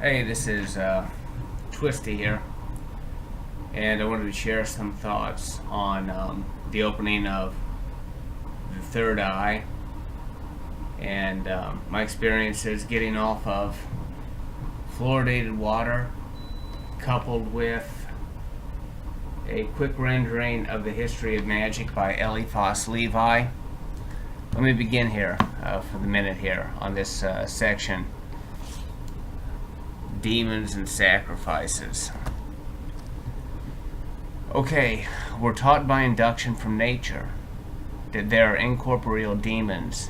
Hey, this is Twisty here, and I wanted to share some thoughts on the opening of the third eye and my experiences getting off of fluoridated water, coupled with a quick rendering of the history of magic by Eliphas Levi. Let me begin here for the minute here on this section. Demons and sacrifices. Okay, we're taught by induction from nature that there are incorporeal demons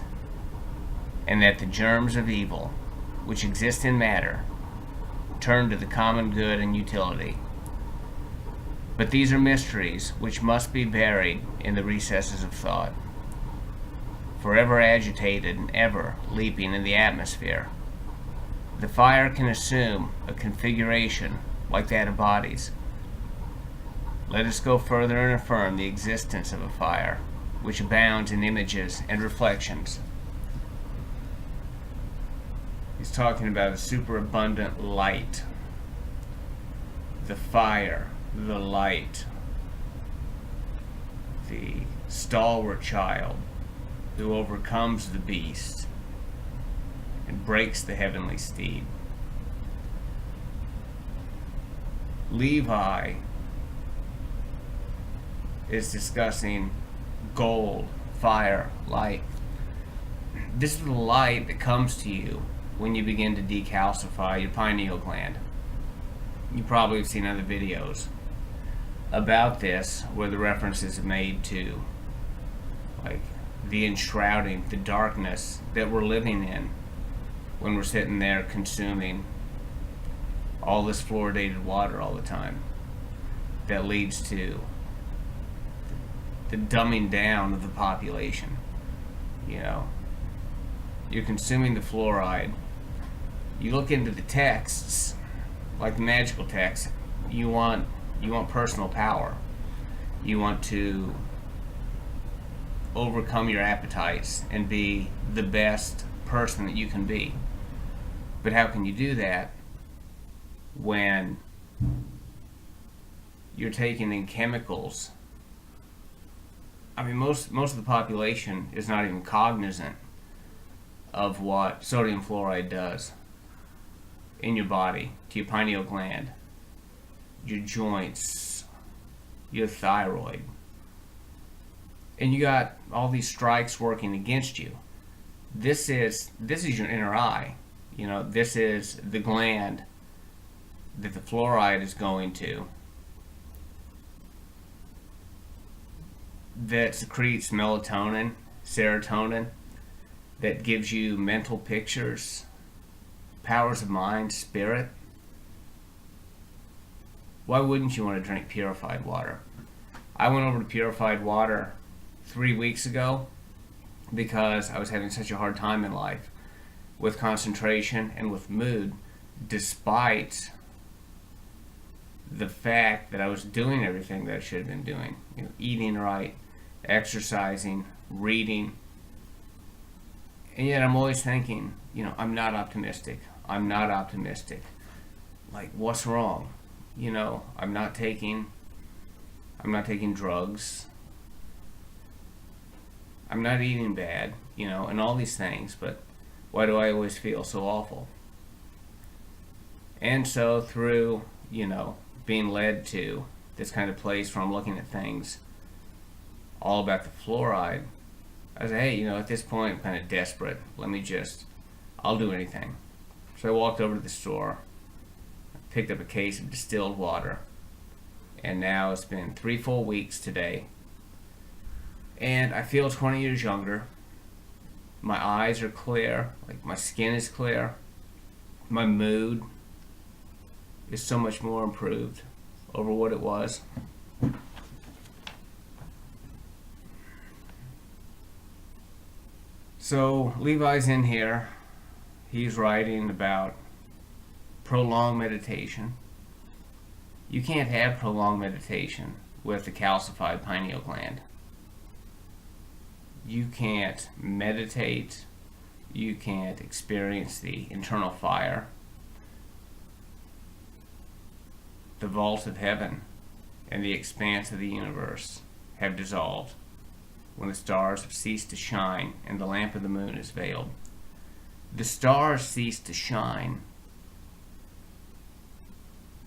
and that the germs of evil, which exist in matter, turn to the common good and utility. But these are mysteries which must be buried in the recesses of thought, forever agitated and ever leaping in the atmosphere. The fire can assume a configuration like that of bodies. Let us go further and affirm the existence of a fire, which abounds in images and reflections. He's talking about a superabundant light. The fire, the light, the stalwart child who overcomes the beast and breaks the heavenly steed. Levi is discussing gold, fire, light. This is the light that comes to you when you begin to decalcify your pineal gland. You probably have seen other videos about this where the references are made to like the enshrouding, the darkness that we're living in when we're sitting there consuming all this fluoridated water all the time, that leads to the dumbing down of the population. You know, you're consuming the fluoride. You look into the texts, like the magical texts. You want personal power. You want to overcome your appetites and be the best person that you can be. But how can you do that when you're taking in chemicals? I mean, most of the population is not even cognizant of what sodium fluoride does in your body, to your pineal gland, your joints, your thyroid. And you got all these strikes working against you. This is your inner eye. You know, this is the gland that the fluoride is going to, that secretes melatonin, serotonin, that gives you mental pictures, powers of mind, spirit. Why wouldn't you want to drink purified water? I went over to purified water 3 weeks ago because I was having such a hard time in life with concentration and with mood, despite the fact that I was doing everything that I should have been doing. You know, eating right, exercising, reading. And yet I'm always thinking, I'm not optimistic. I'm not optimistic. Like, what's wrong? I'm not taking drugs. I'm not eating bad, and all these things, but why do I always feel so awful? And so through, being led to this kind of place where I'm looking at things all about the fluoride, I said, hey, at this point I'm kind of desperate. I'll do anything. So I walked over to the store, picked up a case of distilled water, and now it's been 3 full weeks today. And I feel 20 years younger. My eyes are clear, like my skin is clear. My mood is so much more improved over what it was. So Levi's in here. He's writing about prolonged meditation. You can't have prolonged meditation with a calcified pineal gland. You can't meditate. You can't experience the internal fire the vault of heaven and the expanse of the universe have dissolved, when the stars have ceased to shine and the lamp of the moon is veiled. The stars cease to shine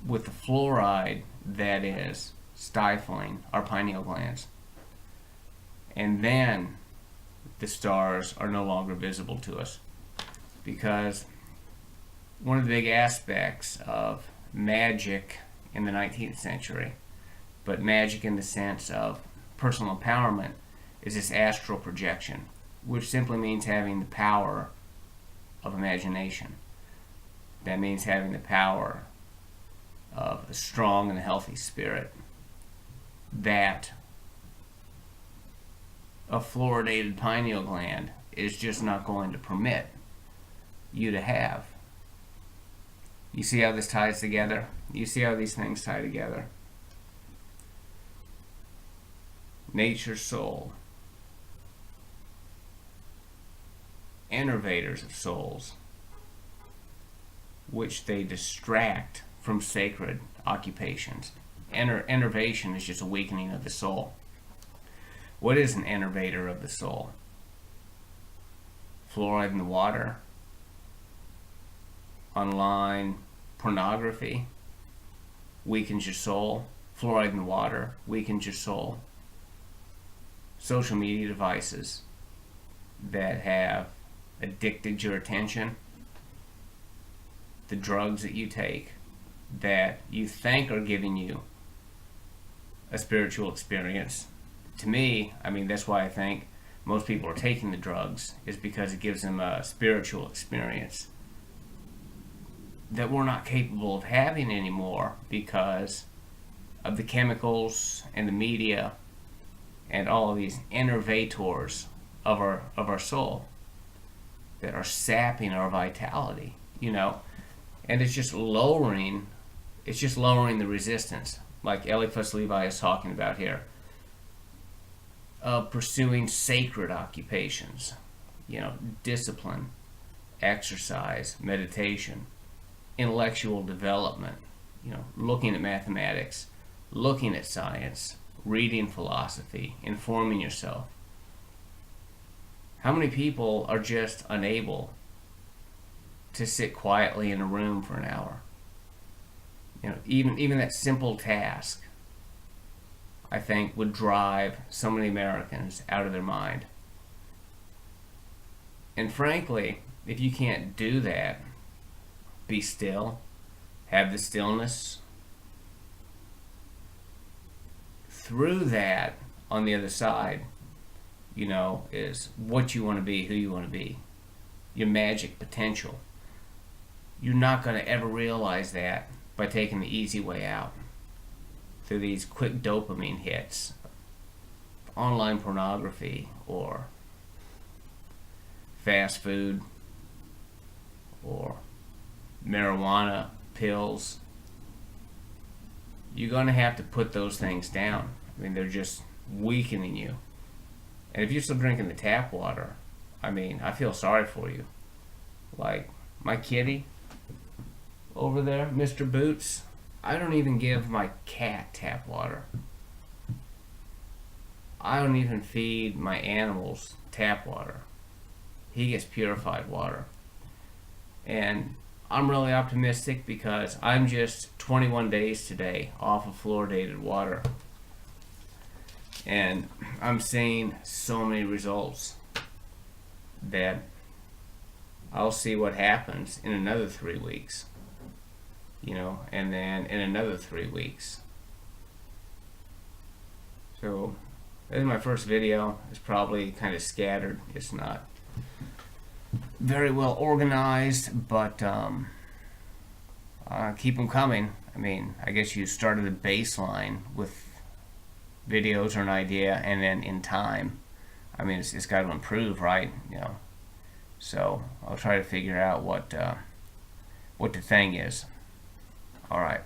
with the fluoride that is stifling our pineal glands. And then the stars are no longer visible to us, because one of the big aspects of magic in the 19th century, but magic in the sense of personal empowerment, is this astral projection, which simply means having the power of imagination. That means having the power of a strong and healthy spirit that a fluoridated pineal gland is just not going to permit you to have. You see how this ties together? You see how these things tie together? Nature's soul, innervators of souls, which they distract from sacred occupations. Enervation is just a weakening of the soul. What is an innervator of the soul? Fluoride in the water, online pornography weakens your soul. Fluoride in the water weakens your soul. Social media devices that have addicted your attention, the drugs that you take that you think are giving you a spiritual experience. To me, I mean, that's why I think most people are taking the drugs, is because it gives them a spiritual experience that we're not capable of having anymore because of the chemicals and the media and all of these innervators of our soul that are sapping our vitality, you know. And it's just lowering the resistance, like Eliphas Levi is talking about here, of pursuing sacred occupations, you know, discipline, exercise, meditation, intellectual development, you know, looking at mathematics, looking at science, reading philosophy, informing yourself. How many people are just unable to sit quietly in a room for an hour? You know, even that simple task, I think, would drive so many Americans out of their mind. And frankly, if you can't do that, be still, have the stillness, through that, on the other side, you know, is what you want to be, who you want to be, your magic potential. You're not going to ever realize that by taking the easy way out through these quick dopamine hits, online pornography, or fast food, or marijuana, pills. You're going to have to put those things down. I mean, they're just weakening you. And if you're still drinking the tap water, I mean, I feel sorry for you. Like, my kitty over there, Mr. Boots, I don't even give my cat tap water. I don't even feed my animals tap water. He gets purified water. And I'm really optimistic because I'm just 21 days today off of fluoridated water. And I'm seeing so many results that I'll see what happens in another 3 weeks. You know, and then in another 3 weeks. So, this is my first video. It's probably kind of scattered. It's not very well organized, but keep them coming. I mean, I guess you started a baseline with videos or an idea, and then in time, I mean, it's got to improve, right? You know, so I'll try to figure out what the thing is. All right.